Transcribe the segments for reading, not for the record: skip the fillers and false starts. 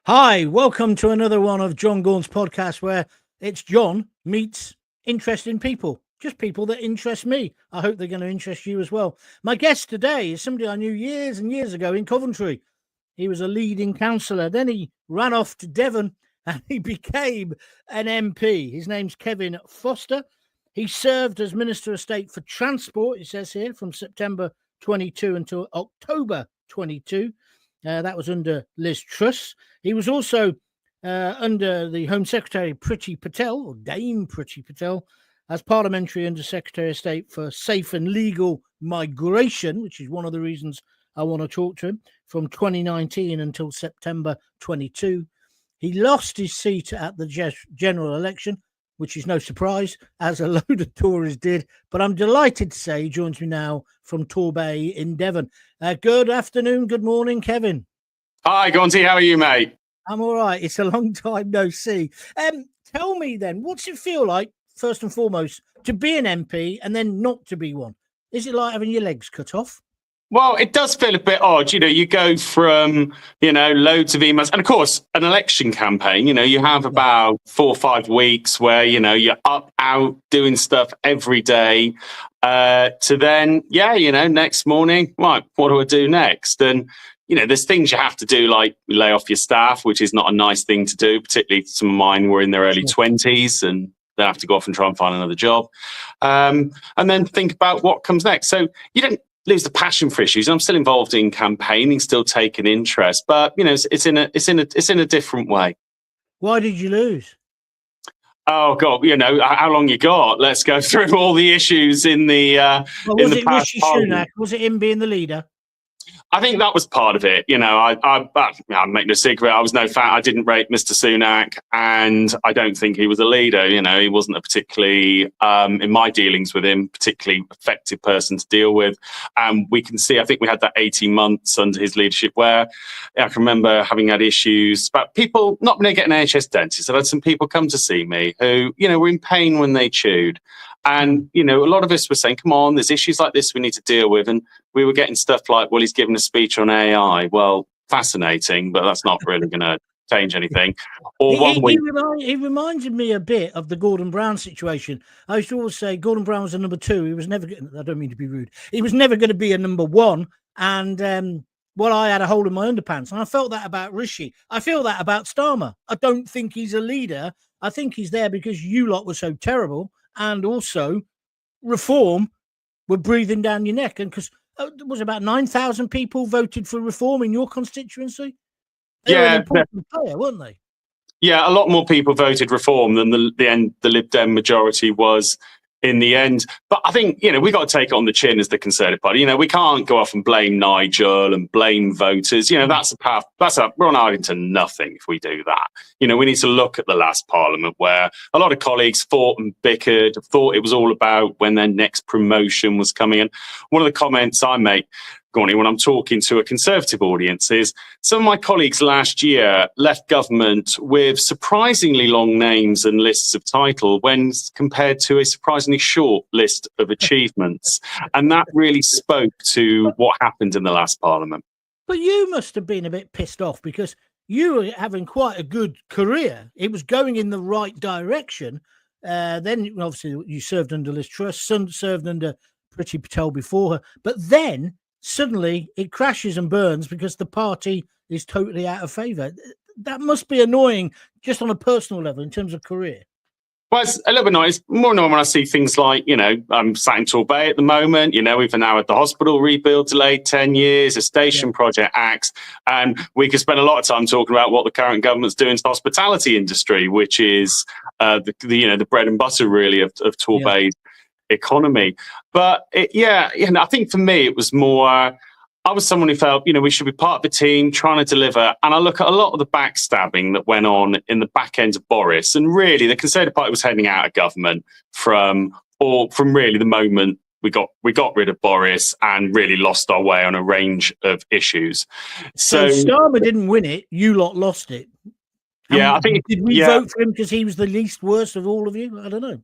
Hi, welcome to another one of Jon Gaunt's podcast where it's John meets interesting people, just people that interest me. I hope they're going to interest you as well. My guest today is somebody I knew years and years ago in Coventry. He was a leading councillor. Then he ran off to Devon and he became an MP. His name's Kevin Foster. He served as Minister of State for Transport, it says here, from September 22 until October 22. That was under Liz Truss. He was also under the Home Secretary Priti Patel, or Dame Priti Patel, as Parliamentary Under Secretary of State for Safe and Legal Migration, which is one of the reasons I want to talk to him, from 2019 until September 22. He lost his seat at the general election, which is no surprise, as a load of Tories did. But I'm delighted to say he joins me now from Torbay in Devon. Good afternoon, good morning, Kevin. Hi, Gaunty. How are you, mate? I'm all right. It's a long time no see. Tell me then, what's it feel like, first and foremost, to be an MP and then not to be one? Is it like having your legs cut off? Well, it does feel a bit odd. You know, you go from, loads of emails. And of course, an election campaign, you have about 4 or 5 weeks where, you're up, out, doing stuff every day. To then, next morning, right, what do I do next? And, there's things you have to do, like lay off your staff, which is not a nice thing to do, particularly some of mine were in their early 20s and they have to go off and try and find another job. And then think about what comes next. So you don't lose the passion for issues. I'm still involved in campaigning, still taking interest, but it's in a different way. Why did you lose? Oh God, how long you got? Let's go through all the issues in the. Was it Rishi Sunak? Was it him being the leader? I think that was part of it. I make no secret. I was no fan. I didn't rate Mr. Sunak, and I don't think he was a leader. He wasn't a particularly, in my dealings with him, particularly effective person to deal with. And we can see, I think we had that 18 months under his leadership where I can remember having had issues about people not being able to get an NHS dentist. I've had some people come to see me who, were in pain when they chewed. And, a lot of us were saying, come on, there's issues like this we need to deal with. And we were getting stuff like, well, he's giving a speech on AI. Well, fascinating, but that's not really going to change anything. Or he reminded me a bit of the Gordon Brown situation. I used to always say Gordon Brown was a number 2. He was never, I don't mean to be rude, he was never going to be a number 1. And, I had a hole in my underpants. And I felt that about Rishi. I feel that about Starmer. I don't think he's a leader. I think he's there because you lot were so terrible. And also, reform were breathing down your neck. And because there was about 9,000 people voted for reform in your constituency. They were an important player, weren't they? Yeah, a lot more people voted reform than the Lib Dem majority was in the end. But I think, we got to take it on the chin as the Conservative Party. We can't go off and blame Nigel and blame voters. That's a path. We're on island to nothing if we do that. We need to look at the last Parliament where a lot of colleagues fought and bickered, thought it was all about when their next promotion was coming. And one of the comments I make, when I'm talking to a Conservative audience, is some of my colleagues last year left government with surprisingly long names and lists of title when compared to a surprisingly short list of achievements. And that really spoke to what happened in the last Parliament. But you must have been a bit pissed off because you were having quite a good career. It was going in the right direction. Then, obviously, you served under Liz Truss, served under Priti Patel before her. But then suddenly it crashes and burns because the party is totally out of favour. That must be annoying just on a personal level in terms of career. Well, it's a little bit annoying. It's more annoying when I see things like, I'm sat in Torbay at the moment, we've now had the hospital rebuild delayed 10 years, a station project axed, and we could spend a lot of time talking about what the current government's doing to the hospitality industry, which is the bread and butter really of Torbay's economy. But I think for me it was more, I was someone who felt, we should be part of the team trying to deliver. And I look at a lot of the backstabbing that went on in the back end of Boris, and really the Conservative Party was heading out of government from really the moment we got rid of Boris and really lost our way on a range of issues. So Starmer didn't win it, you lot lost it. I think did we vote for him because he was the least worst of all of you? I don't know.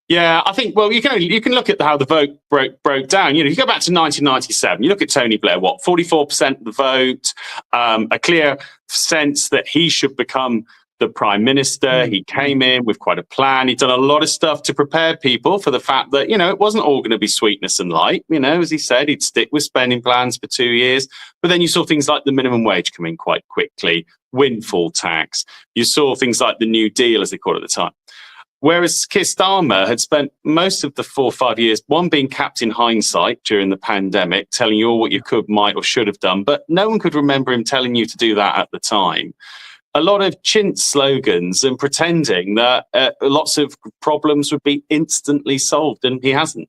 Yeah, I think, well, you can look at how the vote broke down. You go back to 1997, you look at Tony Blair, 44% of the vote, a clear sense that he should become the prime minister. He came in with quite a plan. He'd done a lot of stuff to prepare people for the fact that, it wasn't all going to be sweetness and light. As he said, he'd stick with spending plans for 2 years. But then you saw things like the minimum wage come in quite quickly, windfall tax. You saw things like the New Deal, as they called it at the time. Whereas Keir Starmer had spent most of the 4 or 5 years, one being capped in hindsight during the pandemic, telling you all what you could, might, or should have done, but no one could remember him telling you to do that at the time. A lot of chintz slogans and pretending that lots of problems would be instantly solved, and he hasn't.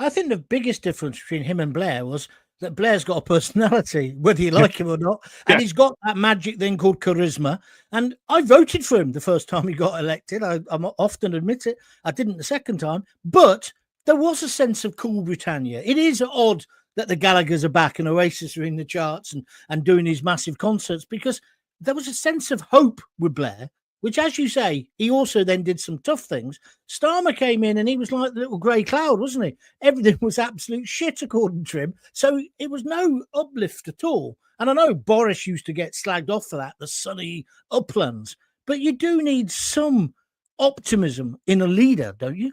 I think the biggest difference between him and Blair was that Blair's got a personality, whether you like him or not, and he's got that magic thing called charisma. And I voted for him the first time he got elected. I often admit it. I didn't the second time, but there was a sense of cool Britannia. It is odd that the Gallaghers are back and Oasis are in the charts and doing these massive concerts, because there was a sense of hope with Blair, which, as you say, he also then did some tough things. Starmer came in and he was like the little grey cloud, wasn't he? Everything was absolute shit, according to him. So it was no uplift at all. And I know Boris used to get slagged off for that, the sunny uplands. But you do need some optimism in a leader, don't you?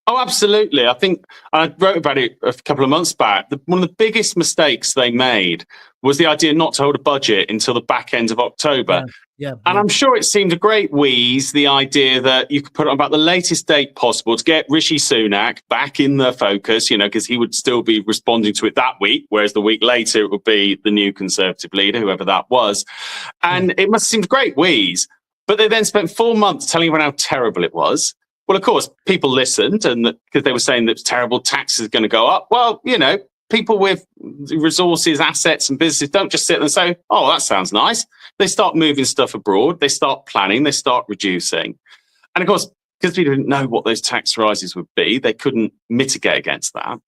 Oh, absolutely. I think I wrote about it a couple of months back. One of the biggest mistakes they made was the idea not to hold a budget until the back end of October. Yeah. And I'm sure it seemed a great wheeze, the idea that you could put it on about the latest date possible to get Rishi Sunak back in the focus, because he would still be responding to it that week, whereas the week later it would be the new Conservative leader, whoever that was. And it must have seemed a great wheeze. But they then spent 4 months telling everyone how terrible it was. Well, of course, people listened, and because they were saying that it's terrible, taxes are going to go up. Well, people with resources, assets, and businesses don't just sit there and say, "Oh, that sounds nice." They start moving stuff abroad. They start planning. They start reducing. And of course, because people didn't know what those tax rises would be, they couldn't mitigate against that.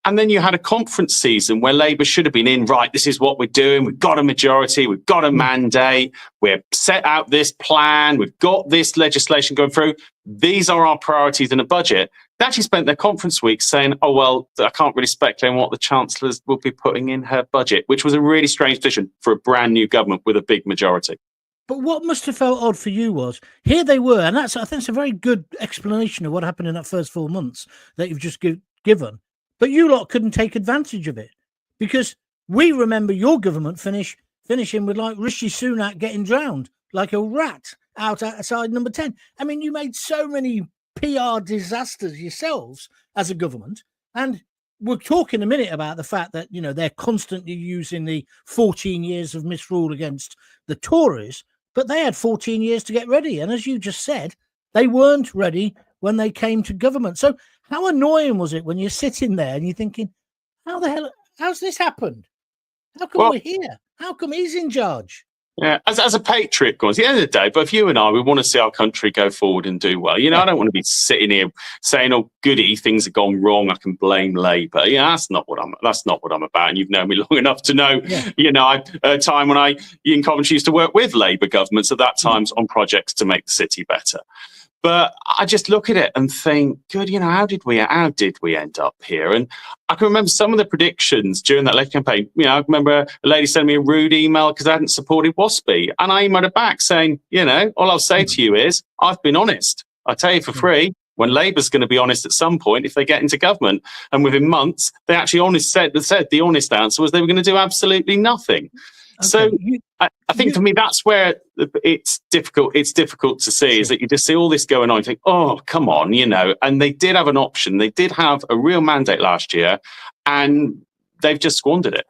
And then you had a conference season where Labour should have been in, right, this is what we're doing. We've got a majority. We've got a mandate. We've set out this plan. We've got this legislation going through. These are our priorities in a budget. They actually spent their conference week saying, oh, well, I can't really speculate on what the Chancellor will be putting in her budget, which was a really strange position for a brand new government with a big majority. But what must have felt odd for you was, here they were, and I think it's a very good explanation of what happened in that first 4 months that you've just given. But you lot couldn't take advantage of it, because we remember your government finishing with like Rishi Sunak getting drowned like a rat outside number 10. I mean, you made so many PR disasters yourselves as a government. And we'll talk in a minute about the fact that, they're constantly using the 14 years of misrule against the Tories, but they had 14 years to get ready. And as you just said, they weren't ready when they came to government. So how annoying was it when you're sitting there and you're thinking, how's this happened? How come we're here? How come he's in charge? Yeah, as a patriot, at the end of the day, both you and I, we want to see our country go forward and do well. I don't want to be sitting here saying, "Oh, goody, things have gone wrong. I can blame Labour." That's not what I'm about. And you've known me long enough to know. A time when I in Coventry used to work with Labour governments at that times on projects to make the city better. But I just look at it and think, good, how did we end up here? And I can remember some of the predictions during that election campaign. I remember a lady sending me a rude email because I hadn't supported WASPy. And I emailed her back saying, all I'll say to you is, I've been honest. I tell you for free, when Labour's going to be honest at some point if they get into government. And within months, they actually said the honest answer was they were going to do absolutely nothing. Okay. So I think for me, that's where it's difficult. It's difficult to see is that you just see all this going on. You think, oh, come on, and they did have an option. They did have a real mandate last year and they've just squandered it.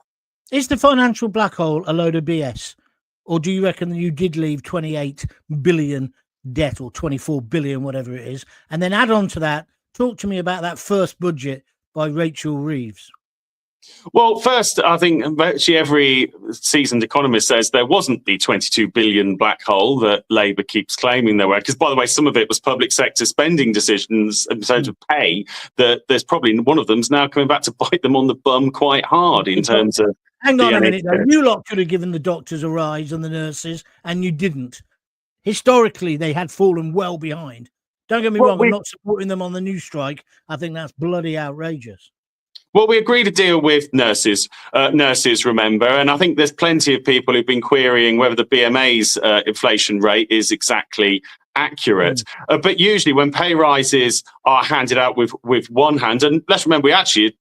Is the financial black hole a load of BS? Or do you reckon that you did leave 28 billion debt or 24 billion, whatever it is? And then add on to that, talk to me about that first budget by Rachel Reeves. Well, first, I think virtually every seasoned economist says there wasn't the 22 billion black hole that Labour keeps claiming there were. Because, by the way, some of it was public sector spending decisions in terms of pay, that there's probably one of them's now coming back to bite them on the bum quite hard in terms of... Hang on a minute, though. You lot could have given the doctors a rise and the nurses, and you didn't. Historically, they had fallen well behind. Don't get me Well, wrong, I'm not supporting them on the news strike. I think that's bloody outrageous. Well, we agreed to deal with nurses, remember, and I think there's plenty of people who've been querying whether the BMA's inflation rate is exactly accurate. But usually when pay rises are handed out with one hand, and let's remember, we actually,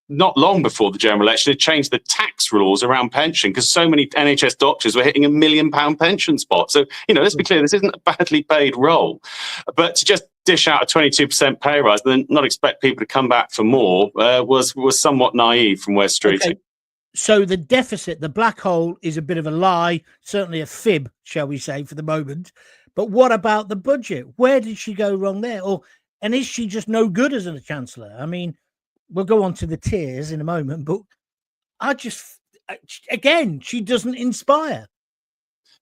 not long before the general election, had changed the tax rules around pension because so many NHS doctors were hitting £1 million pension spot. So, let's be clear, this isn't a badly paid role. But to just dish out a 22% pay rise and then not expect people to come back for more was somewhat naive from West Street. Okay. So the deficit, the black hole, is a bit of a lie, certainly a fib, shall we say, for the moment. But what about the budget? Where did she go wrong there? And is she just no good as a chancellor? I mean, we'll go on to the tiers in a moment, but she doesn't inspire.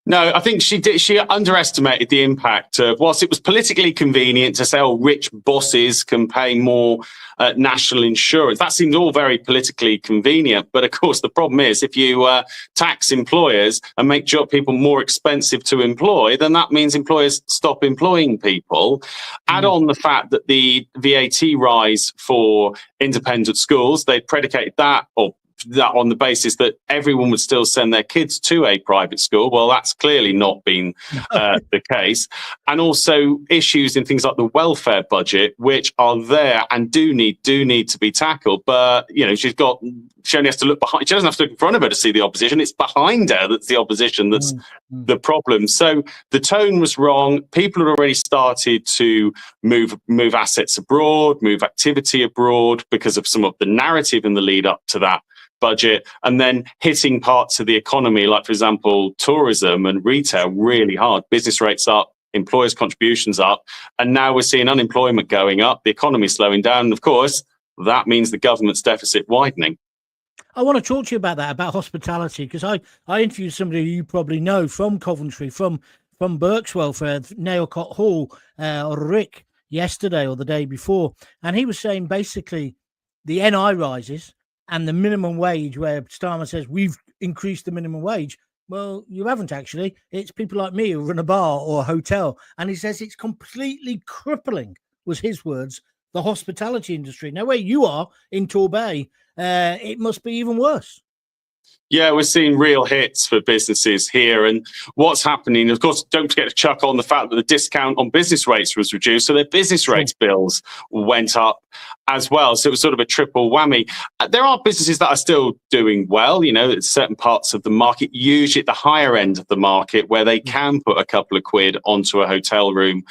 No, I think she did. She underestimated the impact of, whilst it was politically convenient to say, rich bosses can pay more national insurance. That seemed all very politically convenient. But of course, the problem is if you tax employers and make job people more expensive to employ, then that means employers stop employing people. Add on the fact that the VAT rise for independent schools, they predicated that on the basis that everyone would still send their kids to a private school. Well, that's clearly not been the case. And also issues in things like the welfare budget, which are there and do need to be tackled. But, she only has to look behind. She doesn't have to look in front of her to see the opposition. It's behind her that's the opposition that's the problem. So the tone was wrong. People had already started to move assets abroad, move activity abroad because of some of the narrative in the lead up to that budget, and then hitting parts of the economy, like, for example, tourism and retail really hard. Business rates up, employers' contributions up, and now we're seeing unemployment going up, the economy slowing down, and of course, that means the government's deficit widening. I want to talk to you about that, about hospitality, because I interviewed somebody who you probably know from Coventry, from Berks Welfare, Nailcott Hall, Rick, yesterday or the day before, and he was saying basically the NI rises and the minimum wage, where Starmer says we've increased the minimum wage. Well, you haven't actually. It's people like me who run a bar or a hotel. And he says it's completely crippling, was his words, the hospitality industry. Now, where you are in Torbay, it must be even worse. Yeah, we're seeing real hits for businesses here. And what's happening, of course, don't forget to chuck on the fact that the discount on business rates was reduced. So their business rates bills went up as well. So it was sort of a triple whammy. There are businesses that are still doing well, at certain parts of the market, usually at the higher end of the market, where they can put a couple of quid onto a hotel room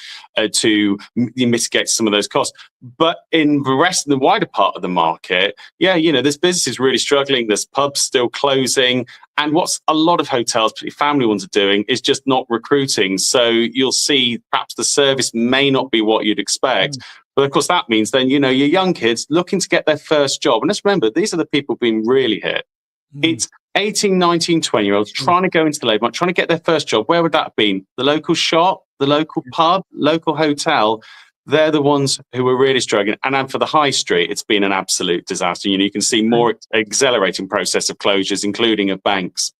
to mitigate some of those costs. But in the rest of the wider part of the market, there's businesses really struggling. There's pubs still closing. And what's a lot of hotels, particularly family ones, are doing is just not recruiting. So you'll see perhaps the service may not be what you'd expect. But of course, that means then, your young kids looking to get their first job. And let's remember, these are the people being really hit. It's 18, 19, 20-year-olds trying to go into the labour market, trying to get their first job. Where would that have been? The local shop, the local pub, local hotel. They're the ones who are really struggling. And then for the high street, it's been an absolute disaster. You can see more accelerating process of closures, including of banks.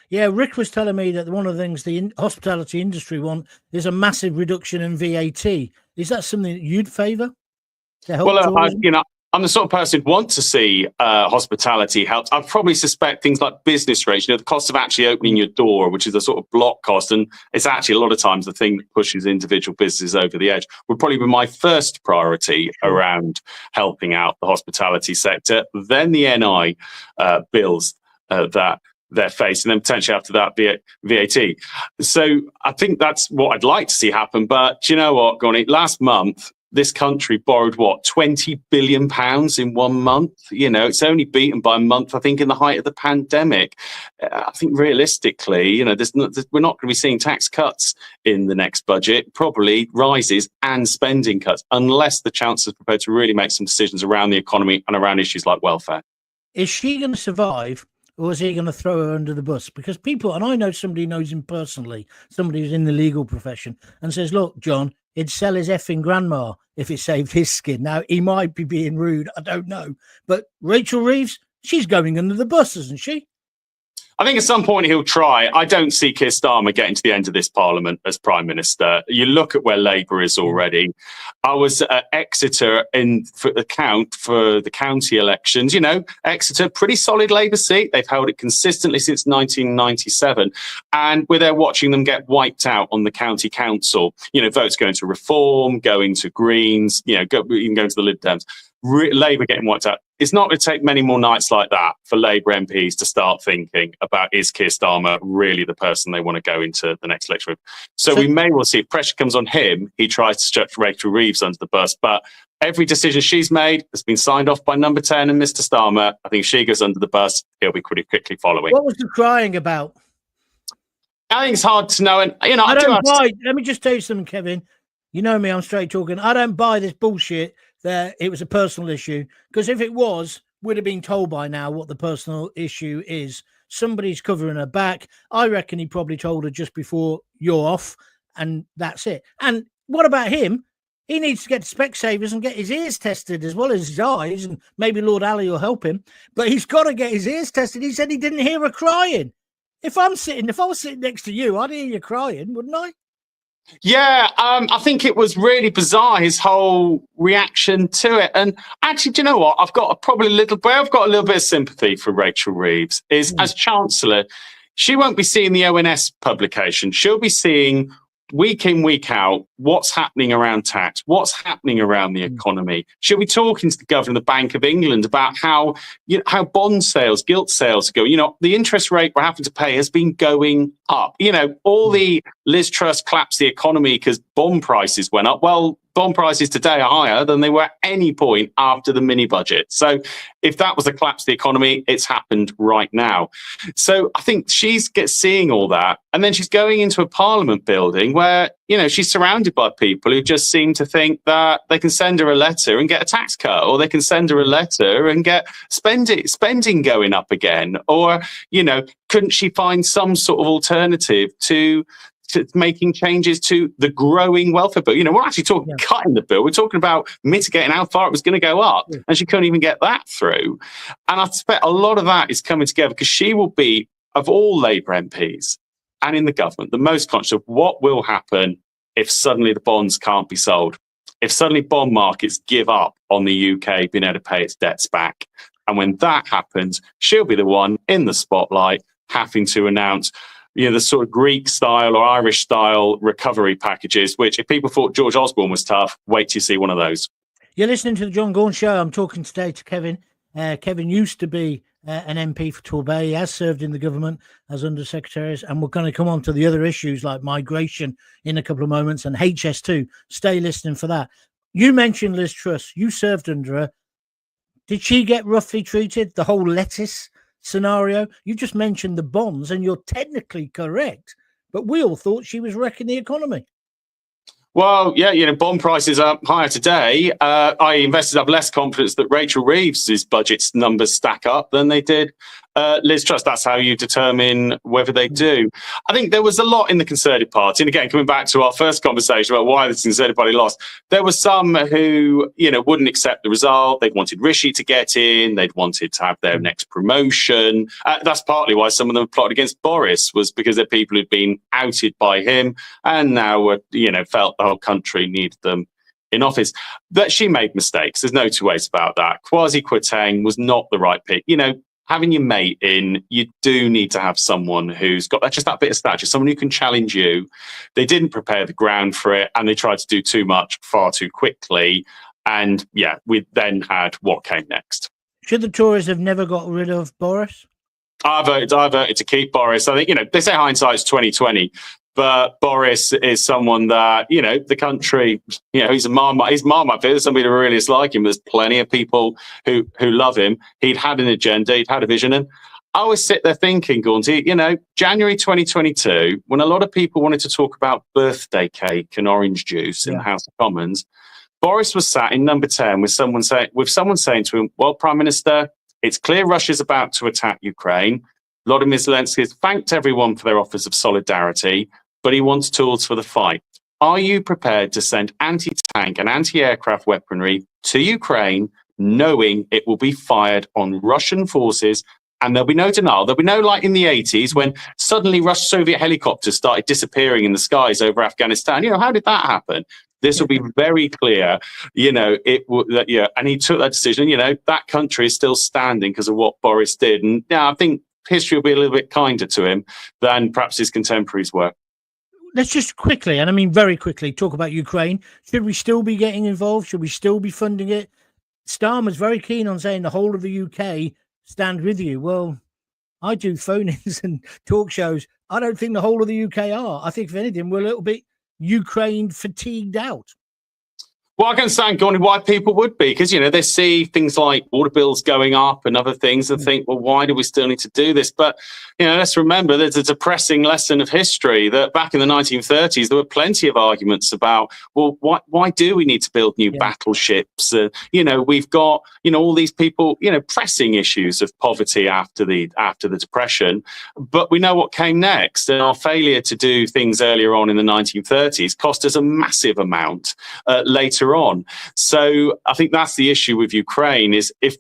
Yeah, Rick was telling me that one of the things the hospitality industry want is a massive reduction in VAT. Is that something that you'd favour? Well, I'm the sort of person who wants to see hospitality help. I probably suspect things like business rates, the cost of actually opening your door, which is a sort of block cost, and it's actually a lot of times the thing that pushes individual businesses over the edge, would probably be my first priority around helping out the hospitality sector. Then the NI bills that they're facing, and then potentially after that VAT. So I think that's what I'd like to see happen. But you know what, Gaunt, last month, this country borrowed, £20 billion in 1 month. It's only beaten by a month, I think, in the height of the pandemic. I think realistically, we're not going to be seeing tax cuts in the next budget, probably rises and spending cuts, unless the Chancellor's prepared to really make some decisions around the economy and around issues like welfare. Is she going to survive? Or is he going to throw her under the bus? Because people, and I know somebody knows him personally, somebody who's in the legal profession, and says, look, John, he'd sell his effing grandma if it saved his skin. Now, he might be being rude, I don't know. But Rachel Reeves, she's going under the bus, isn't she? I think at some point he'll try. I don't see Keir Starmer getting to the end of this parliament as Prime Minister. You look at where Labour is already. I was at Exeter for the county elections. You know, Exeter, pretty solid Labour seat. They've held it consistently since 1997. And we're there watching them get wiped out on the county council. You know, votes going to Reform, going to Greens, you know, even going to the Lib Dems. Labour getting wiped out. It's not going to take many more nights like that for Labour MPs to start thinking about, is Keir Starmer really the person they want to go into the next election with? So we may well see, if pressure comes on him, he tries to stretch Rachel Reeves under the bus. But every decision she's made has been signed off by number 10 and Mr. Starmer. I think she goes under the bus. He'll be pretty quickly following. What was the crying about? I think it's hard to know. And, you know, let me just tell you something, Kevin. You know me, I'm straight talking. I don't buy this bullshit that it was a personal issue, because if it was, we'd have been told by now what the personal issue is. Somebody's covering her back. I reckon he probably told her just before you're off, and that's it. And what about him? He needs to get to Specsavers and get his ears tested as well as his eyes, and maybe Lord Ali will help him. But he's got to get his ears tested. He said he didn't hear her crying. If I was sitting next to you, I'd hear you crying, wouldn't I? Yeah, I think it was really bizarre, his whole reaction to it. And actually, do you know what? I've got a little bit of sympathy for Rachel Reeves. As Chancellor, she won't be seeing the ONS publication. She'll be seeing week in, week out, what's happening around tax, what's happening around the economy. She'll be talking to the governor of the Bank of England about how bond sales, gilt sales go. You know, the interest rate we're having to pay has been going up. You know, all the Liz Truss collapsed the economy because bond prices went up. Well, bond prices today are higher than they were at any point after the mini budget. So if that was a collapse of the economy, it's happened right now. So I think she's seeing all that. And then she's going into a parliament building where, you know, she's surrounded by people who just seem to think that they can send her a letter and get a tax cut, or they can send her a letter and get spending going up again. Or, you know, couldn't she find some sort of alternative to making changes to the growing welfare bill? You know, we're actually talking cutting the bill. We're talking about mitigating how far it was going to go up. And she couldn't even get that through. And I suspect a lot of that is coming together because she will be, of all Labour MPs and in the government, the most conscious of what will happen if suddenly the bonds can't be sold. If suddenly bond markets give up on the UK being able to pay its debts back. And when that happens, she'll be the one in the spotlight having to announce, you know, the sort of Greek style or Irish style recovery packages, which if people thought George Osborne was tough, wait till you see one of those. You're listening to the Jon Gaunt Show. I'm talking today to Kevin. Kevin used to be an MP for Torbay. He has served in the government as Under-Secretaries, and we're going to come on to the other issues like migration in a couple of moments and HS2. Stay listening for that. You mentioned Liz Truss. You served under her. Did she get roughly treated? The whole lettuce scenario? You just mentioned the bonds, and you're technically correct, but we all thought she was wrecking the economy. Well, yeah, you know, bond prices are higher today. Investors have less confidence that Rachel Reeves' budget's numbers stack up than they did Liz Truss. That's how you determine whether they do. I think there was a lot in the Conservative Party. And again, coming back to our first conversation about why the Conservative Party lost, there were some who, you know, wouldn't accept the result. They wanted Rishi to get in. They'd wanted to have their next promotion. That's partly why some of them plotted against Boris, was because they're people who'd been outed by him and now were, you know, felt the whole country needed them in office. That she made mistakes. There's no two ways about that. Kwasi Kwarteng was not the right pick. You know, having your mate in, you do need to have someone who's got just that bit of stature, someone who can challenge you. They didn't prepare the ground for it, and they tried to do too much far too quickly. And yeah, we then had what came next. Should the Tories have never got rid of Boris? I voted to keep Boris. I think, you know, they say hindsight's 20/20. But Boris is someone that, you know, the country, you know, he's Marmite figure. There's somebody who really is like him. There's plenty of people who love him. He'd had an agenda, he'd had a vision. And I always sit there thinking, Gaunty, you know, January 2022, when a lot of people wanted to talk about birthday cake and orange juice in the House of Commons, Boris was sat in number 10 with someone saying to him, well, Prime Minister, it's clear Russia's about to attack Ukraine. Volodymyr Zelensky has thanked everyone for their offers of solidarity, but he wants tools for the fight. Are you prepared to send anti-tank and anti-aircraft weaponry to Ukraine, knowing it will be fired on Russian forces And there'll be no denial. There'll be no, like in the 80s when suddenly Russian Soviet helicopters started disappearing in the skies over Afghanistan. How did that happen? This will be very clear, and he took that decision. That country is still standing because of what Boris did. And I think history will be a little bit kinder to him than perhaps his contemporaries were. Let's just quickly, and I mean very quickly, talk about Ukraine. Should we still be getting involved? Should we still be funding it? Starmer's very keen on saying the whole of the UK stand with you. Well, I do phone-ins and talk shows. I don't think the whole of the UK are. I think, if anything, we're a little bit Ukraine fatigued out. Well, I can understand, Gaunt, why people would be, because, they see things like water bills going up and other things and think, well, why do we still need to do this? But, let's remember there's a depressing lesson of history that back in the 1930s, there were plenty of arguments about, well, why do we need to build new battleships? We've got, all these people, pressing issues of poverty after the Depression. But we know what came next. And our failure to do things earlier on in the 1930s cost us a massive amount later on. So I think that's the issue with Ukraine is if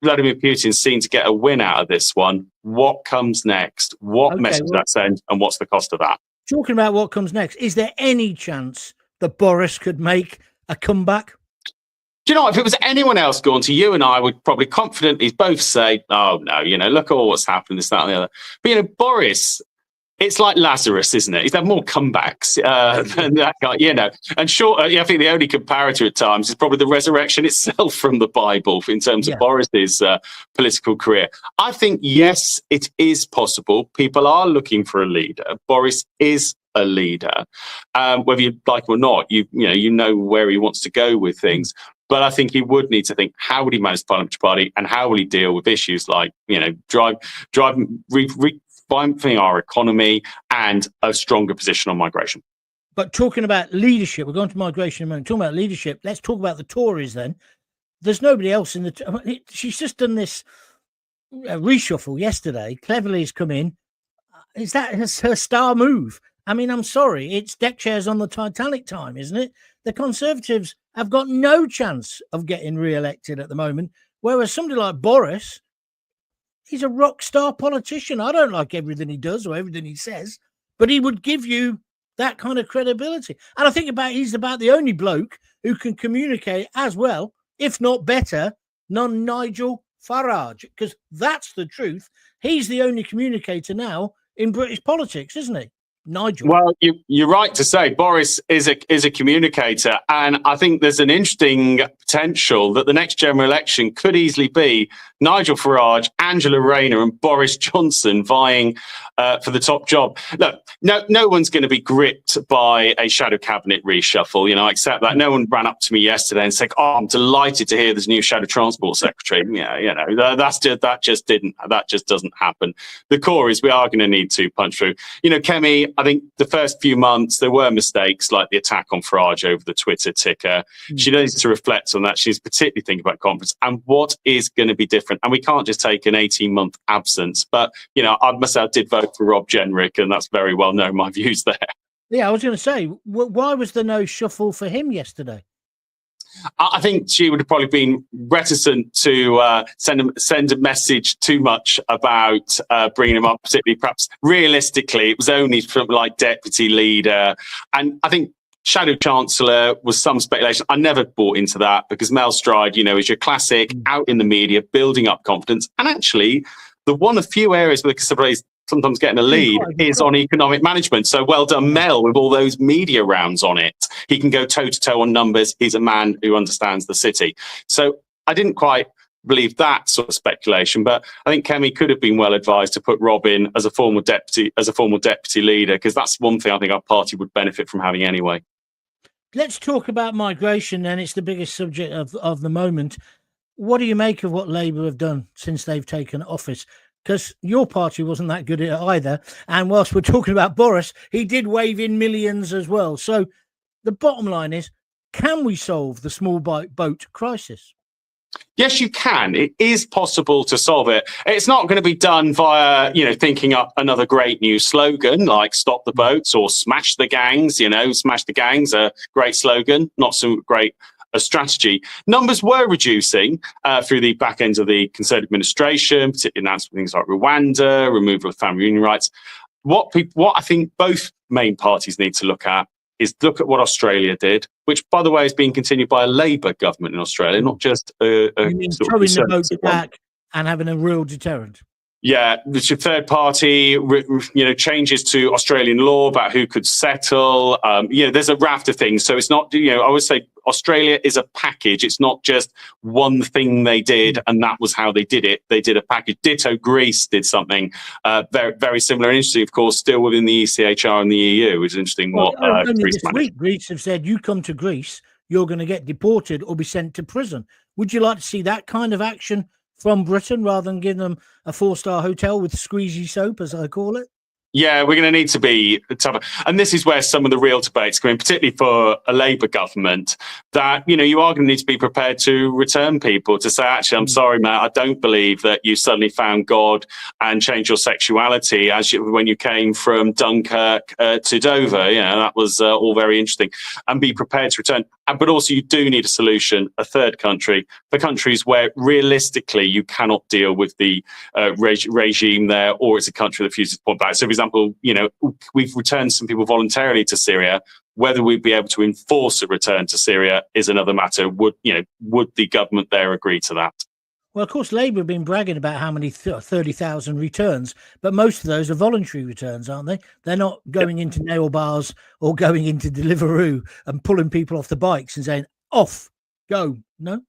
Vladimir Putin's seen to get a win out of this one, what comes next? What message does that send? And what's the cost of that? Talking about what comes next, is there any chance that Boris could make a comeback? Do you know, if it was anyone else going to you and I would probably confidently both say, oh, no, look at all what's happened, this, that, and the other. But, Boris, it's like Lazarus, isn't it? He's had more comebacks than that guy, And sure, I think the only comparator at times is probably the resurrection itself from the Bible in terms of Boris's political career. I think, yes, it is possible. People are looking for a leader. Boris is a leader. Whether you like him or not, you know where he wants to go with things. But I think he would need to think, how would he manage the parliamentary party and how will he deal with issues like, revamping our economy and a stronger position on migration. But talking about leadership, we're going to migration in a moment. Talking about leadership, let's talk about the Tories then. There's nobody else in the... she's just done this reshuffle yesterday. Cleverly has come in. Is that her star move? I mean, I'm sorry. It's deck chairs on the Titanic time, isn't it? The Conservatives have got no chance of getting re-elected at the moment, whereas somebody like Boris, he's a rock star politician. I don't like everything he does or everything he says, but he would give you that kind of credibility. And I think he's about the only bloke who can communicate as well, if not better, than Nigel Farage, because that's the truth. He's the only communicator now in British politics, isn't he? Nigel. Well, you're right to say Boris is a communicator, and I think there's an interesting potential that the next general election could easily be Nigel Farage, Angela Rayner, and Boris Johnson vying for the top job. Look, no one's going to be gripped by a shadow cabinet reshuffle. I accept that. No one ran up to me yesterday and said, "Oh, I'm delighted to hear there's a new shadow transport secretary." That just doesn't happen. The core is we are going to need to punch through. Kemi, I think the first few months there were mistakes like the attack on Farage over the Twitter ticker. She needs to reflect on that. She's particularly thinking about conference and what is going to be different. And we can't just take an 18-month absence. But, I must say I did vote for Rob Jenrick, and that's very well known, my views there. Yeah, I was going to say, why was there no shuffle for him yesterday? I think she would have probably been reticent to send a message too much about bringing him up, particularly perhaps realistically. It was only from like deputy leader. And I think Shadow Chancellor was some speculation. I never bought into that because Mel Stride, is your classic out in the media, building up confidence. And actually, the one of few areas where the Conservatives sometimes getting a lead is on economic management. So well done, Mel, with all those media rounds on it. He can go toe-to-toe on numbers. He's a man who understands the city. So I didn't quite believe that sort of speculation, but I think Kemi could have been well advised to put Rob in as a formal deputy leader, because that's one thing I think our party would benefit from having anyway. Let's talk about migration, and it's the biggest subject of the moment. What do you make of what Labour have done since they've taken office? Because your party wasn't that good at it either. And whilst we're talking about Boris, he did wave in millions as well. So the bottom line is, can we solve the small boat crisis? Yes, you can. It is possible to solve it. It's not going to be done via, thinking up another great new slogan like stop the boats or smash the gangs. Smash the gangs, a great slogan, not so great a strategy. Numbers were reducing through the back end of the Conservative administration, particularly announced things like Rwanda, removal of family union rights. What I think both main parties need to look at is look at what Australia did, which, by the way, is being continued by a Labour government in Australia, not just a You mean sort of throwing the boats Conservative one. back and having a real deterrent? Yeah, it's your third party, changes to Australian law about who could settle. There's a raft of things. So it's not, I would say Australia is a package. It's not just one thing they did and that was how they did it. They did a package. Ditto Greece did something very, very similar and interesting, of course, still within the ECHR and the EU, which is interesting. Only Greece this managed. week, Greece have said, you come to Greece, you're going to get deported or be sent to prison. Would you like to see that kind of action from Britain rather than giving them a 4-star hotel with squeezy soap, as I call it? Yeah, we're going to need to be tougher. And this is where some of the real debates come in, particularly for a Labour government, that, you are going to need to be prepared to return people, to say, actually, I'm sorry, Matt, I don't believe that you suddenly found God and changed your sexuality when you came from Dunkirk to Dover. That was all very interesting. And be prepared to return. But also you do need a solution, a third country, for countries where realistically you cannot deal with the regime there, or it's a country that refuses to point back. So, for example, we've returned some people voluntarily to Syria. Whether we'd be able to enforce a return to Syria is another matter. Would the government there agree to that? Well, of course, Labour have been bragging about how many 30,000 returns, but most of those are voluntary returns, aren't they? They're not going into nail bars or going into Deliveroo and pulling people off the bikes and saying, off, go, no?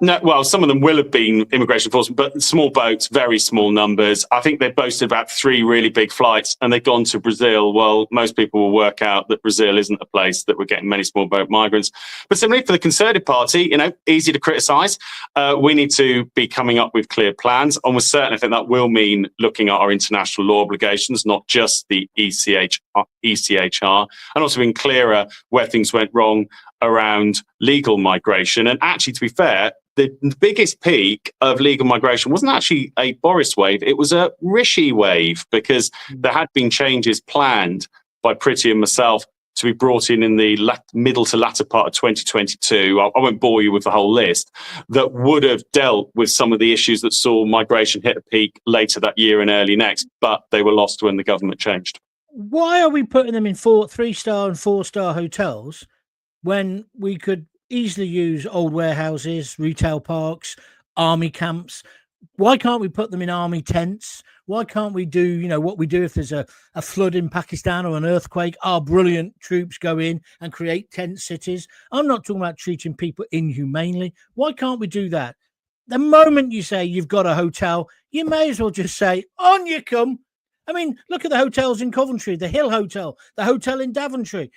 No, well, some of them will have been immigration enforcement, but small boats, very small numbers. I think they boasted about 3 really big flights and they've gone to Brazil. Well, most people will work out that Brazil isn't a place that we're getting many small boat migrants. But similarly for the Conservative Party, easy to criticise. We need to be coming up with clear plans. And we're certain, I think that will mean looking at our international law obligations, not just the ECHR, and also being clearer where things went wrong around legal migration. And actually, to be fair, the biggest peak of legal migration wasn't actually a Boris wave, it was a Rishi wave, because there had been changes planned by Priti and myself to be brought in the middle to latter part of 2022. I won't bore you with the whole list, that would have dealt with some of the issues that saw migration hit a peak later that year and early next, but they were lost when the government changed. Why are we putting them in 3-star and 4-star hotels when we could easily use old warehouses, retail parks, army camps? Why can't we put them in army tents? Why can't we do, what we do if there's a flood in Pakistan or an earthquake? Our brilliant troops go in and create tent cities. I'm not talking about treating people inhumanely. Why can't we do that? The moment you say you've got a hotel, you may as well just say, on you come. I mean, look at the hotels in Coventry, the Hill Hotel, the hotel in Daventry.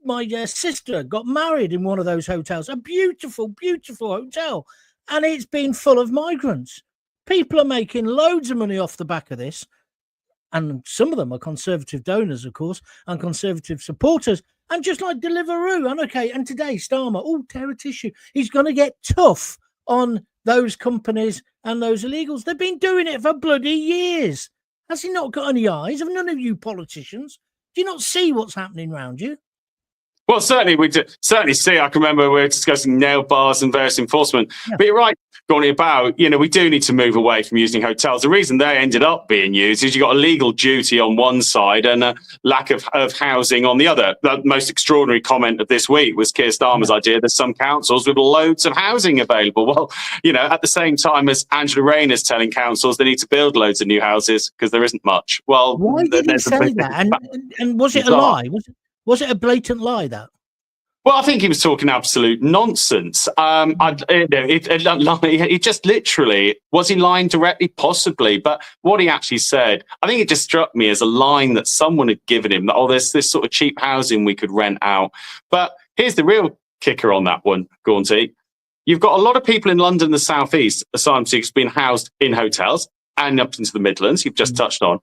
My sister got married in one of those hotels, a beautiful, beautiful hotel, and it's been full of migrants. People are making loads of money off the back of this, and some of them are Conservative donors, of course, and Conservative supporters, and just like Deliveroo, and today, Starmer, tear a tissue. He's going to get tough on those companies and those illegals. They've been doing it for bloody years. Has he not got any eyes? Have none of you politicians? Do you not see what's happening around you? Well, certainly we do, certainly see. I can remember we were discussing nail bars and various enforcement. Yeah. But you're right, Gaunt, about, we do need to move away from using hotels. The reason they ended up being used is you've got a legal duty on one side and a lack of housing on the other. The most extraordinary comment of this week was Keir Starmer's idea that some councils with loads of housing available. Well, at the same time as Angela Rayner's telling councils they need to build loads of new houses because there isn't much. Well, why did he say that? And was it a lie? Was it a blatant lie, that? Well, I think he was talking absolute nonsense. He just literally, was he lying directly? Possibly. But what he actually said, I think it just struck me as a line that someone had given him, that, there's this sort of cheap housing we could rent out. But here's the real kicker on that one, Gaunty. You've got a lot of people in London, the South East, asylum seekers being housed in hotels and up into the Midlands, you've just touched on.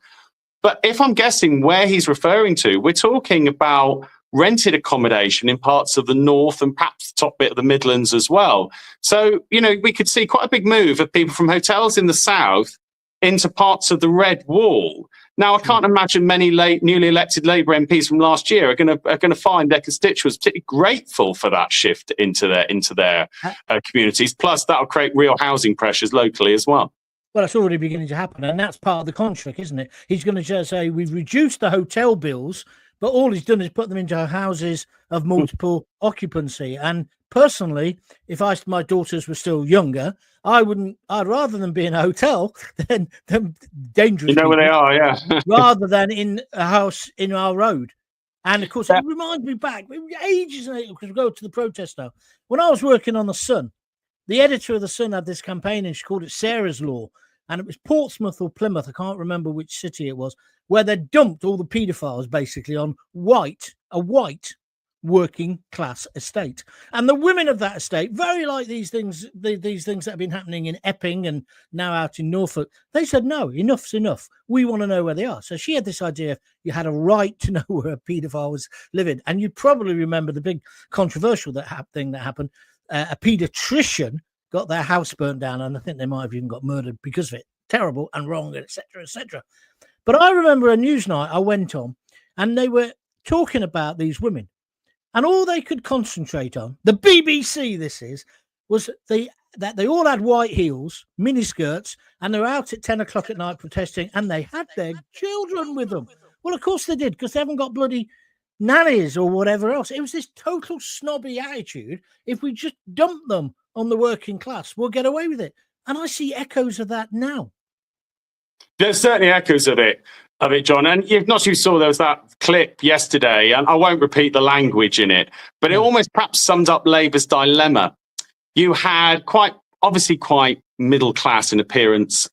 But if I'm guessing where he's referring to, we're talking about rented accommodation in parts of the north and perhaps the top bit of the Midlands as well. So, we could see quite a big move of people from hotels in the south into parts of the Red Wall. Now, I can't imagine many newly elected Labour MPs from last year are going to find their constituents particularly grateful for that shift into their communities. Plus, that'll create real housing pressures locally as well. Well, it's already beginning to happen, and that's part of the contract, isn't it? He's going to just say we've reduced the hotel bills, but all he's done is put them into houses of multiple occupancy. And personally, if my daughters were still younger, I'd rather them be in a hotel than dangerous. You know where they are, yeah. rather than in a house in our road. And of course, it reminds me back ages because we go to the protest now. When I was working on the Sun, the editor of the Sun had this campaign, and she called it Sarah's Law. And it was Portsmouth or Plymouth, I can't remember which city it was, where they dumped all the paedophiles basically on a white working class estate. And the women of that estate, very like these things that have been happening in Epping and now out in Norfolk, they said, no, enough's enough. We want to know where they are. So she had this idea you had a right to know where a paedophile was living. And you probably remember the big controversial thing that happened. A paediatrician got their house burnt down, and I think they might have even got murdered because of it. Terrible and wrong, etc., etc. But I remember a news night I went on, and they were talking about these women, and all they could concentrate on, the BBC was that they all had white heels, miniskirts, and they were out at 10 o'clock at night protesting, and they had their children with them. Well, of course they did, because they haven't got bloody nannies or whatever else. It was this total snobby attitude. If we just dump them on the working class, we'll get away with it. And I see echoes of that now. There's certainly echoes of it, John. And you saw there was that clip yesterday, and I won't repeat the language in it, but it almost perhaps summed up Labour's dilemma. You had quite middle class in appearance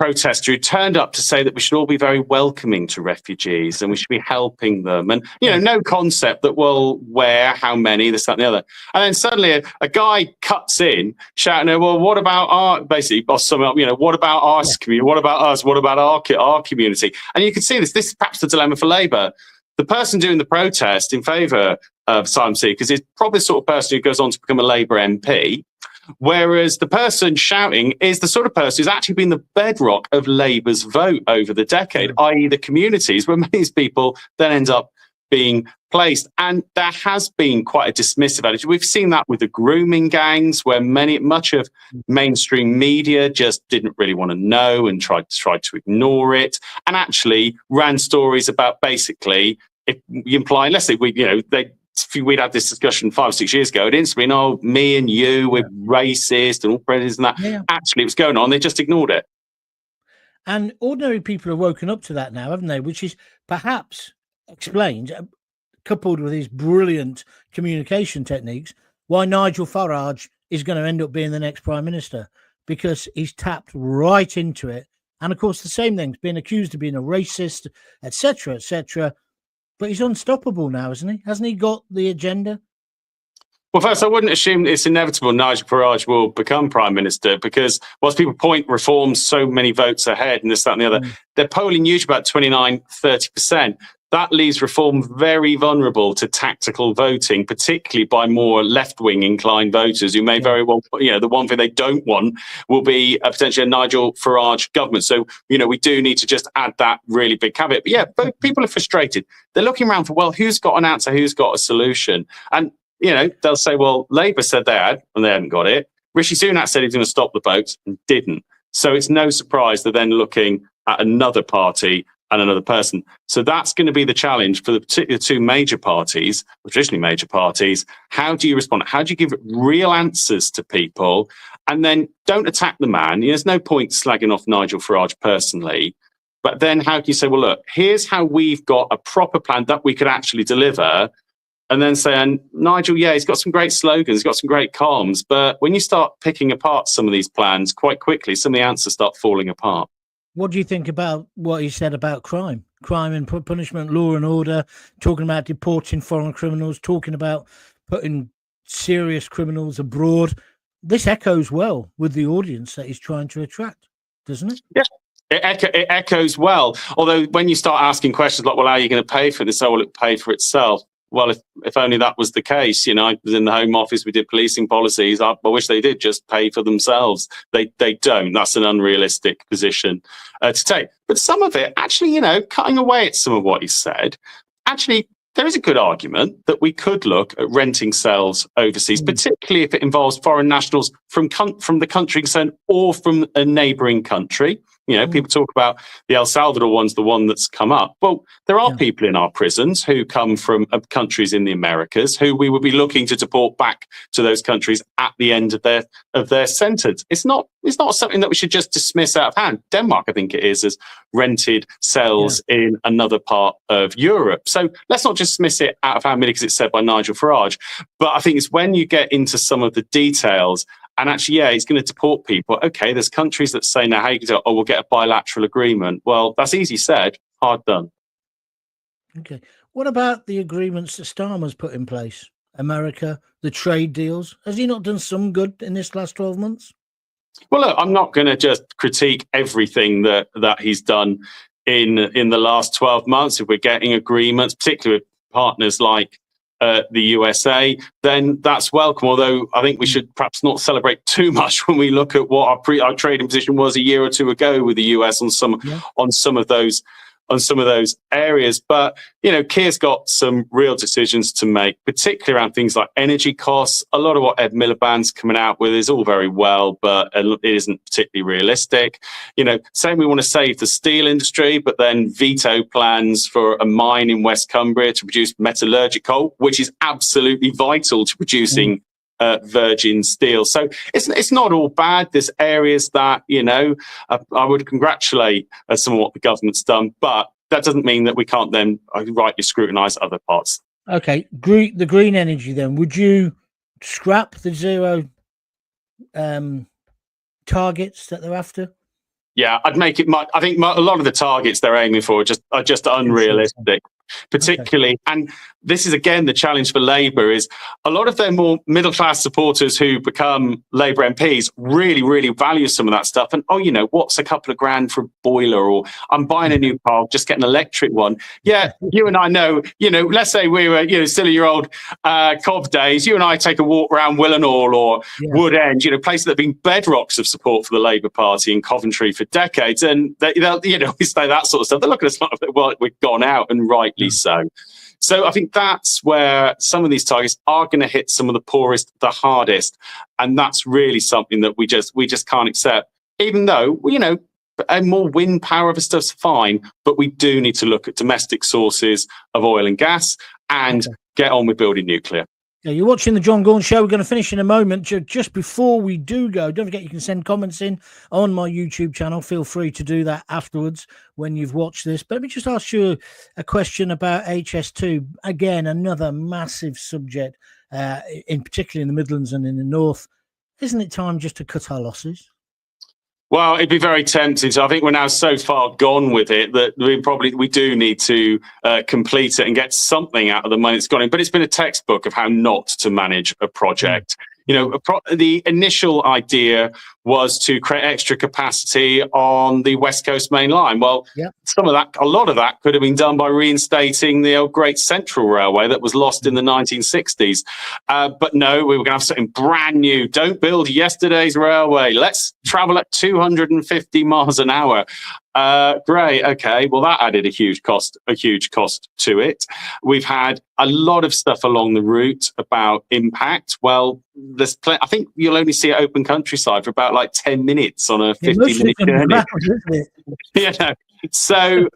protester who turned up to say that we should all be very welcoming to refugees and we should be helping them. And, no concept that, well, where, how many, this, that, and the other. And then suddenly a guy cuts in shouting, well, what about what about our community? What about us? What about our community? And you can see this is perhaps the dilemma for Labour. The person doing the protest in favour of asylum seekers is probably the sort of person who goes on to become a Labour MP. Whereas the person shouting is the sort of person who's actually been the bedrock of Labour's vote over the decade, i.e. the communities where these people then end up being placed. And there has been quite a dismissive attitude. We've seen that with the grooming gangs, where much of mainstream media just didn't really want to know and tried to ignore it, and actually ran stories about basically, if you imply, let's say we'd had this discussion 5 or 6 years ago, it instantly been, me and you, we're racist and all prejudice and that. Yeah. Actually, it was going on. They just ignored it. And ordinary people have woken up to that now, haven't they? Which is perhaps explained, coupled with these brilliant communication techniques, why Nigel Farage is going to end up being the next Prime Minister, because he's tapped right into it. And of course, the same thing's being accused of being a racist, etc., etc. But he's unstoppable now, isn't he? Hasn't he got the agenda? Well, first, I wouldn't assume it's inevitable Nigel Farage will become Prime Minister, because whilst people point reforms so many votes ahead and this, that and the other, they're polling usually about 29-30%. That leaves reform very vulnerable to tactical voting, particularly by more left-wing inclined voters who may very well, the one thing they don't want will be potentially a Nigel Farage government. So, we do need to just add that really big caveat. But both people are frustrated. They're looking around for, well, who's got an answer? Who's got a solution? And, they'll say, well, Labour said they had, and they hadn't got it. Rishi Sunak said he's going to stop the boats and didn't. So it's no surprise they're then looking at another party and another person. So that's going to be the challenge for the particular two major parties, or traditionally major parties. How do you respond? How do you give real answers to people? And then don't attack the man. There's no point slagging off Nigel Farage personally. But then how can you say, well, look, here's how we've got a proper plan that we could actually deliver. And then say, and Nigel, he's got some great slogans, he's got some great columns. But when you start picking apart some of these plans quite quickly, some of the answers start falling apart. What do you think about what he said about crime and punishment, law and order, talking about deporting foreign criminals, talking about putting serious criminals abroad? This echoes well with the audience that he's trying to attract, doesn't it? Yeah. It echoes well. Although when you start asking questions like, well, how are you going to pay for this? Oh, will it pay for itself? well, if only that was the case. You know, I was in the Home Office, we did policing policies. I wish they did just pay for themselves. They don't. That's an unrealistic position to take. But some of it, actually, you know, cutting away at some of what he said, actually, there is a good argument that we could look at renting cells overseas, particularly if it involves foreign nationals from the country concerned or from a neighbouring country. You know, people talk about the El Salvador one's the one that's come up. Well, there are people in our prisons who come from countries in the Americas who we would be looking to deport back to those countries at the end of their sentence. It's not something that we should just dismiss out of hand. Denmark, I think it is, has rented cells in another part of Europe. So let's not just dismiss it out of hand because it's said by Nigel Farage. But I think it's when you get into some of the details. And actually, he's going to deport people. Okay, there's countries that say now, hey, we'll get a bilateral agreement. Well, that's easy said, hard done. Okay. What about the agreements that Starmer's put in place? America, the trade deals. Has he not done some good in this last 12 months? Well, look, I'm not going to just critique everything that he's done in the last 12 months. If we're getting agreements, particularly with partners like the USA, then that's welcome. Although I think we should perhaps not celebrate too much when we look at what our trading position was a year or two ago with the US on some of those areas. But you know, Keir's got some real decisions to make, particularly around things like energy costs. A lot of what Ed Miliband's coming out with is all very well, but it isn't particularly realistic. You know, saying we want to save the steel industry, but then veto plans for a mine in West Cumbria to produce metallurgic coal, which is absolutely vital to producing virgin steel. So it's not all bad. There's areas that, you know, I would congratulate some of what the government's done, but that doesn't mean that we can't then rightly scrutinise other parts. Okay, the green energy then. Would you scrap the zero targets that they're after? Yeah, I'd make it. I think a lot of the targets they're aiming for are just unrealistic. Particularly, and this is again the challenge for Labour, is a lot of their more middle class supporters who become Labour MPs really, really value some of that stuff. And you know, what's a couple of grand for a boiler, or I'm buying a new car, just get an electric one. Yeah, you and I know. You know, let's say we were still in your old Cobb days. You and I take a walk around Willenhall or Wood End, places that have been bedrocks of support for the Labour Party in Coventry for decades, and they'll we say that sort of stuff. They look at us like we've gone out, and rightly so. So I think that's where some of these targets are going to hit some of the poorest the hardest, and that's really something that we just can't accept. Even though a more wind power of stuff's fine, but we do need to look at domestic sources of oil and gas and get on with building nuclear. Yeah, you're watching the Jon Gaunt Show. We're going to finish in a moment. Just before we do go, don't forget you can send comments in on my YouTube channel. Feel free to do that afterwards when you've watched this. But let me just ask you a question about HS2. Again, another massive subject, in particularly in the Midlands and in the North. Isn't it time just to cut our losses? Well, it'd be very tempting. So I think we're now so far gone with it that we do need to complete it and get something out of the money that's gone in. But it's been a textbook of how not to manage a project. The initial idea was to create extra capacity on the West Coast Main Line. Well, a lot of that could have been done by reinstating the old Great Central Railway that was lost in the 1960s. But no, we were going to have something brand new. Don't build yesterday's railway. Let's travel at 250 miles an hour. Great. Okay. Well, that added a huge cost to it. We've had a lot of stuff along the route about impact. Well, I think you'll only see it open countryside for about like 10 minutes on a 50-minute journey. So,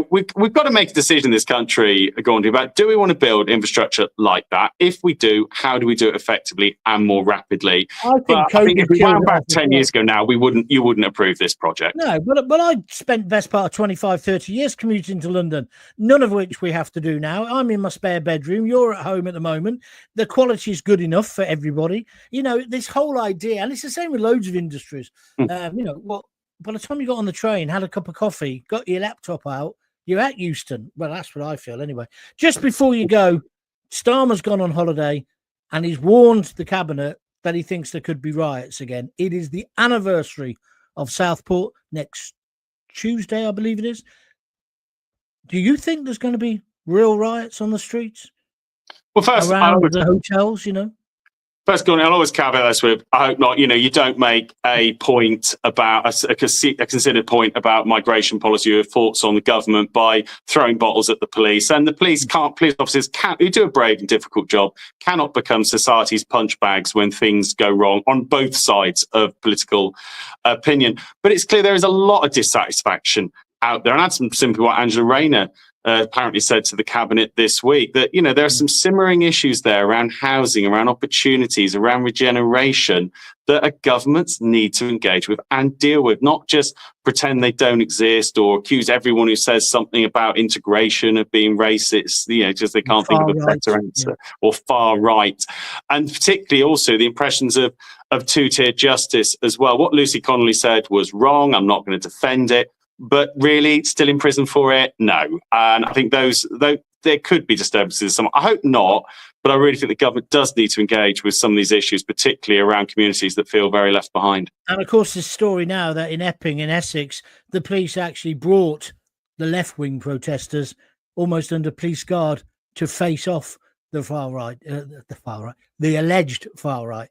we've got to make a decision in this country, Gaunt, about do we want to build infrastructure like that? If we do, how do we do it effectively and more rapidly? I think if we went back 10 years ago now, you wouldn't approve this project. No, but I spent the best part of 25, 30 years commuting to London, none of which we have to do now. I'm in my spare bedroom. You're at home at the moment. The quality is good enough for everybody. This whole idea, and it's the same with loads of industries. By the time you got on the train, had a cup of coffee, got your laptop out, you're at Euston. Well, that's what I feel anyway. Just before you go, Starmer's gone on holiday and he's warned the cabinet that he thinks there could be riots again. It is the anniversary of Southport next Tuesday, I believe it is. Do you think there's going to be real riots on the streets? Well, first, around the hotels, First, Gordon, I'll always caveat this with, I hope not, you don't make a point about a considered point about migration policy or thoughts on the government by throwing bottles at the police. And the police officers who do a brave and difficult job, cannot become society's punch bags when things go wrong on both sides of political opinion. But it's clear there is a lot of dissatisfaction out there. And that's simply what Angela Rayner apparently said to the cabinet this week, that there are some simmering issues there around housing, around opportunities, around regeneration that our governments need to engage with and deal with, not just pretend they don't exist or accuse everyone who says something about integration of being racist, just they can't think of a better answer, or far right. And particularly also the impressions of two-tier justice as well. What Lucy Connolly said was wrong. I'm not going to defend it. But really, still in prison for it? No. And I think there could be disturbances. I hope not, but I really think the government does need to engage with some of these issues, particularly around communities that feel very left behind. And of course, this story now that in Epping, in Essex, the police actually brought the left-wing protesters almost under police guard to face off the far right, the alleged far right.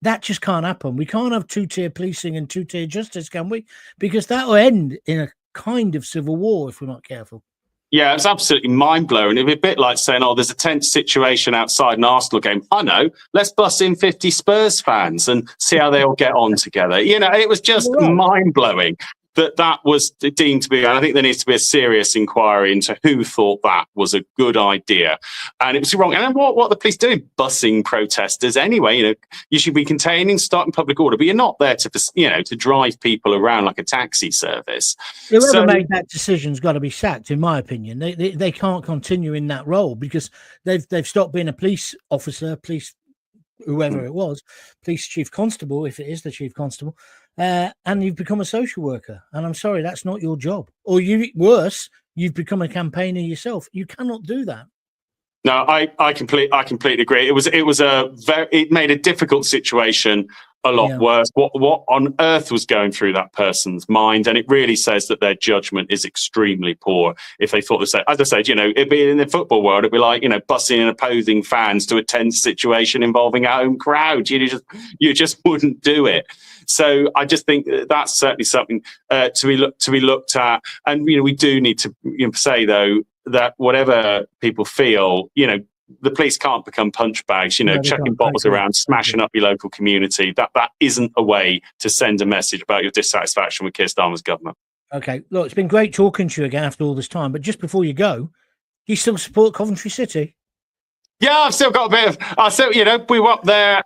That just can't happen. We can't have two-tier policing and two-tier justice, can we? Because that will end in a kind of civil war if we're not careful. Yeah, it's absolutely mind-blowing. It'd be a bit like saying, there's a tense situation outside an Arsenal game. I know, let's bust in 50 Spurs fans and see how they all get on together. It was just mind-blowing that was deemed to be, and I think there needs to be a serious inquiry into who thought that was a good idea. And it was wrong. And what are the police doing? Bussing protesters anyway. You should be starting public order, but you're not there to drive people around like a taxi service. Whoever made that decision's got to be sacked, in my opinion. They can't continue in that role because they've stopped being a police officer, whoever it was, police chief constable, if it is the chief constable, and you've become a social worker. And I'm sorry, that's not your job. Or you've become a campaigner yourself. You cannot do that. No, I completely agree. It made a difficult situation a lot worse. What on earth was going through that person's mind? And it really says that their judgment is extremely poor. If they thought the same, as I said, it'd be in the football world, it'd be like bussing in opposing fans to a tense situation involving a home crowd. You just wouldn't do it. So I just think that's certainly something to be looked at. And we do need to say though that whatever people feel, the police can't become punch bags, chucking bottles around, smashing up your local community. That isn't a way to send a message about your dissatisfaction with Keir Starmer's government. Okay, look, it's been great talking to you again after all this time. But just before you go, do you still support Coventry City? Yeah, I've still got a bit of. We were up there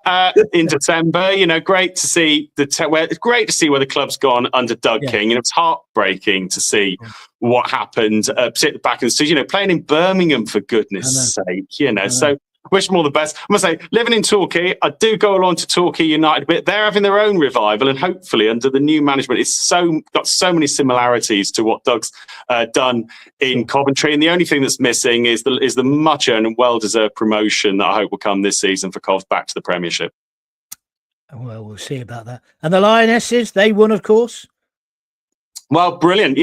in December. Great to see great to see where the club's gone under Doug King. It's heartbreaking to see what happened, particularly back in the playing in Birmingham for goodness' sake. So wish them all the best. I must say, living in Torquay, I do go along to Torquay United a bit. They're having their own revival, and hopefully under the new management, it's got so many similarities to what Doug's done in Coventry. And the only thing that's missing is the much earned and well-deserved promotion that I hope will come this season for Cov back to the Premiership. Well, we'll see about that. And the Lionesses, they won, of course. Well, brilliant.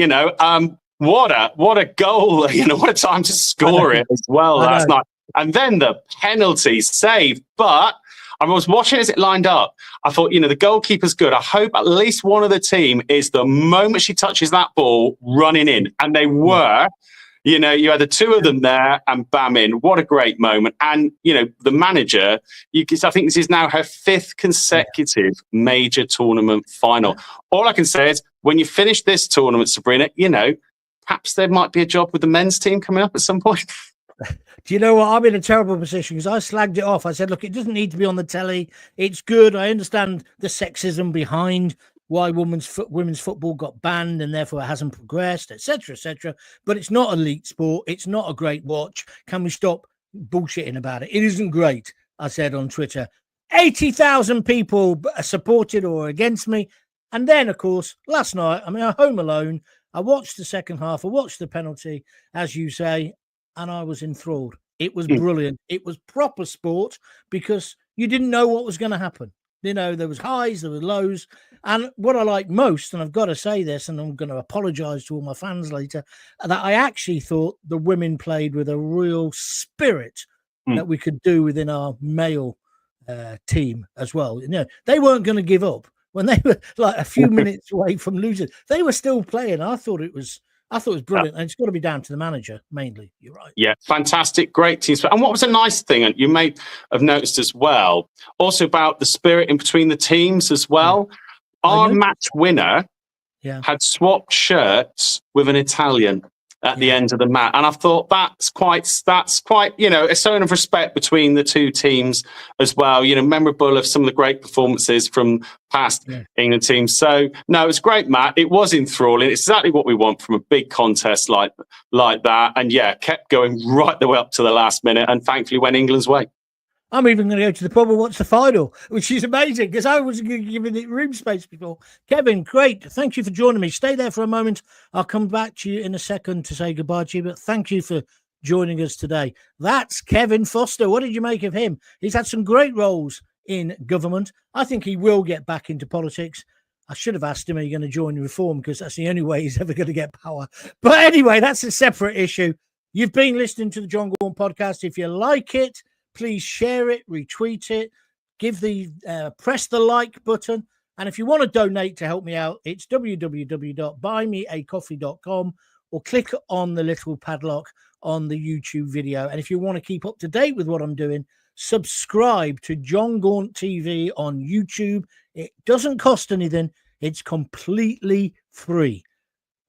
What a goal. What a time to score it as well last night. And then the penalty save. But I was watching as it lined up. I thought, the goalkeeper's good. I hope at least one of the team is the moment she touches that ball running in. And they were. You had the two of them there and bam in. What a great moment. And, the manager, I think this is now her 5th consecutive major tournament final. All I can say is when you finish this tournament, Sabrina, perhaps there might be a job with the men's team coming up at some point. Do you know what? I'm in a terrible position because I slagged it off. I said, look, it doesn't need to be on the telly. It's good. I understand the sexism behind why women's football got banned and therefore it hasn't progressed, etc., etc. But it's not elite sport. It's not a great watch. Can we stop bullshitting about it? It isn't great, I said on Twitter. 80,000 people supported or against me. And then, of course, last night, I'm home alone. I watched the second half. I watched the penalty, as you say, and I was enthralled. It was brilliant. It was proper sport because you didn't know what was going to happen. There was highs, there were lows. And what I like most, and I've got to say this, and I'm going to apologise to all my fans later, that I actually thought the women played with a real spirit that we could do within our male team as well. You know, they weren't going to give up when they were like a few minutes away from losing. They were still playing. I thought it was brilliant, and it's got to be down to the manager mainly. You're right. Yeah, fantastic, great team spirit. And what was a nice thing, and you may have noticed as well, also about the spirit in between the teams as well. Yeah. Our match winner had swapped shirts with an Italian at the end of the match, and I thought that's quite, you know, a sign of respect between the two teams as well. You know, memorable of some of the great performances from past England teams. So no, it was great, Matt. It was enthralling. It's exactly what we want from a big contest like that, and kept going right the way up to the last minute, and thankfully went England's way. I'm even going to go to the pub and watch the final, which is amazing because I was giving it room space before. Kevin, great. Thank you for joining me. Stay there for a moment. I'll come back to you in a second to say goodbye to you, but thank you for joining us today. That's Kevin Foster. What did you make of him? He's had some great roles in government. I think he will get back into politics. I should have asked him, are you going to join Reform? Because that's the only way he's ever going to get power. But anyway, that's a separate issue. You've been listening to the Jon Gaunt podcast. If you like it, please share it, retweet it, press the like button. And if you want to donate to help me out, it's www.buymeacoffee.com, or click on the little padlock on the YouTube video. And if you want to keep up to date with what I'm doing, subscribe to Jon Gaunt TV on YouTube. It doesn't cost anything. It's completely free.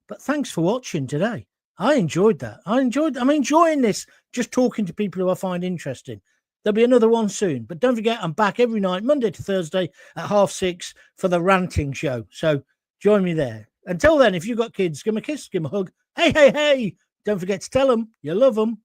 But thanks for watching today. I enjoyed that. I'm enjoying this, just talking to people who I find interesting. There'll be another one soon. But don't forget, I'm back every night, Monday to Thursday at 6:30 for the ranting show. So join me there. Until then, if you've got kids, give them a kiss, give them a hug. Hey, hey, hey. Don't forget to tell them you love them.